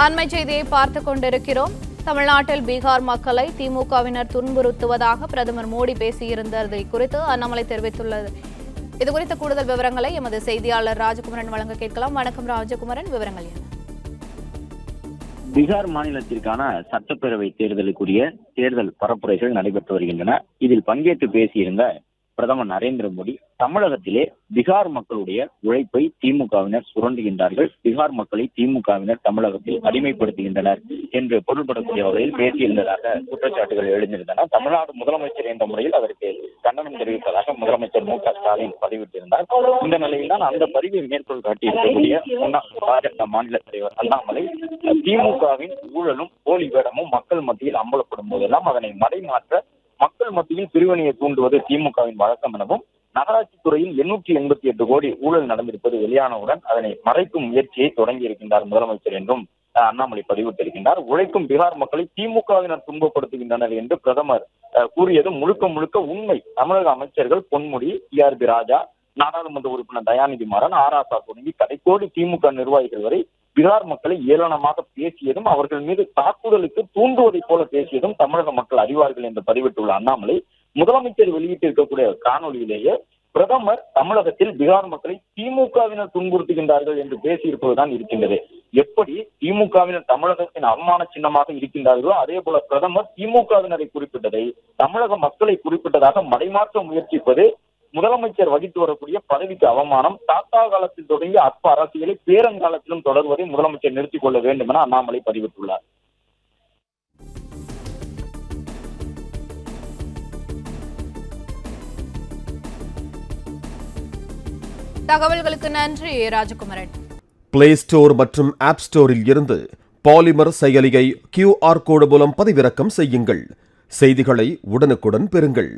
அண்மை செய்தியை பார்த்துக் கொண்டிருக்கிறோம். தமிழ்நாட்டில் பீகார் மக்களை திமுகவினர் துன்புறுத்துவதாக பிரதமர் மோடி பேசியிருந்ததை குறித்து அண்ணாமலை தெரிவித்துள்ளது. இதுகுறித்த கூடுதல் விவரங்களை எமது செய்தியாளர் ராஜகுமரன் வழங்க கேட்கலாம். வணக்கம் ராஜகுமரன், விவரங்கள் என்ன? பீகார் மாநிலத்திற்கான சட்டப்பேரவை தேர்தலுக்குரிய தேர்தல் பரப்புரைகள் நடைபெற்று வருகின்றன. இதில் பங்கேற்று பேசியிருந்த பிரதமர் நரேந்திர மோடி தமிழகத்திலே பீகார் மக்களுடைய உழைப்பை திமுகவினர் சுரண்டுகின்றார்கள், பீகார் மக்களை திமுகவினர் தமிழகத்தில் அடிமைப்படுத்துகின்றனர் என்று பொருள்படக்கூடிய வகையில் பேசியிருந்ததாக குற்றச்சாட்டுகள் எழுந்திருந்தன. தமிழ்நாடு முதலமைச்சர் என்ற முறையில் அதற்கு கண்டனம் தெரிவித்ததாக முதலமைச்சர் மு க ஸ்டாலின் பதிவிட்டிருந்தார். இந்த நிலையில்தான் அந்த பதிவை மேற்கோள் காட்டியிருக்கக்கூடிய பாஜக மாநில தலைவர் அண்ணாமலை திமுகவின் ஊழலும் போலி வேடமும் மக்கள் மத்தியில் அம்பலப்படும் போதெல்லாம் அதனை மடைமாற்ற மக்கள் மத்தியில் பிரிவினையை தூண்டுவது திமுகவின் வழக்கம் எனவும், நகராட்சி துறையில் 888 கோடி ஊழல் நடந்திருப்பது வெளியானவுடன் அதனை மறைக்கும் முயற்சியை தொடங்கி இருக்கின்றார் முதலமைச்சர் என்றும் அண்ணாமலை பதிவிட்டிருக்கின்றார். உழைக்கும் பீகார் மக்களை திமுகவினர் துன்பப்படுத்துகின்றனர் என்று பிரதமர் கூறியது முழுக்க முழுக்க உண்மை. தமிழக அமைச்சர்கள் பொன்முடி, டி.ஆர்.பி. ராஜா, நாடாளுமன்ற உறுப்பினர் தயாநிதி மாறன், ஆராசா தொடங்கி கடைக்கோடி திமுக நிர்வாகிகள் வரை பீகார் மக்களை ஏளனமாக பேசியதும் அவர்கள் மீது தாக்குதலுக்கு தூண்டுவதை போல பேசியதும் தமிழக மக்கள் அறிவார்கள் என்று பதிவிட்டுள்ள அண்ணாமலை முதலமைச்சர் வெளியிட்டிருக்கக்கூடிய காணொலியிலேயே பிரதமர் தமிழகத்தில் பீகார் மக்களை திமுகவினர் துன்புறுத்துகின்றார்கள் என்று பேசியிருப்பதுதான் இருக்கின்றது. எப்படி திமுகவினர் தமிழகத்தின் அவமான சின்னமாக இருக்கின்றார்களோ அதே போல பிரதமர் திமுகவினரை குறிப்பிட்டதை தமிழக மக்களை குறிப்பிட்டதாக மடைமாற்ற முயற்சிப்பது முதலமைச்சர் வகித்து வரக்கூடிய பதவிக்கு அவமானம். தாத்தா காலத்தில் தொடங்கி அற்ப அரசியலை பேரங்காலத்திலும் தொடர்வதை முதலமைச்சர் நிறுத்திக் கொள்ள வேண்டும் என அண்ணாமலை பதிவிட்டுள்ளார். தகவல்களுக்கு நன்றி ராஜகுமரன். பிளே ஸ்டோர் மற்றும் ஆப் ஸ்டோரில் இருந்து பாலிமர் செயலியை QR கோடு மூலம் பதிவிறக்கம் செய்யுங்கள். செய்திகளை உடனுக்குடன் பெறுங்கள்.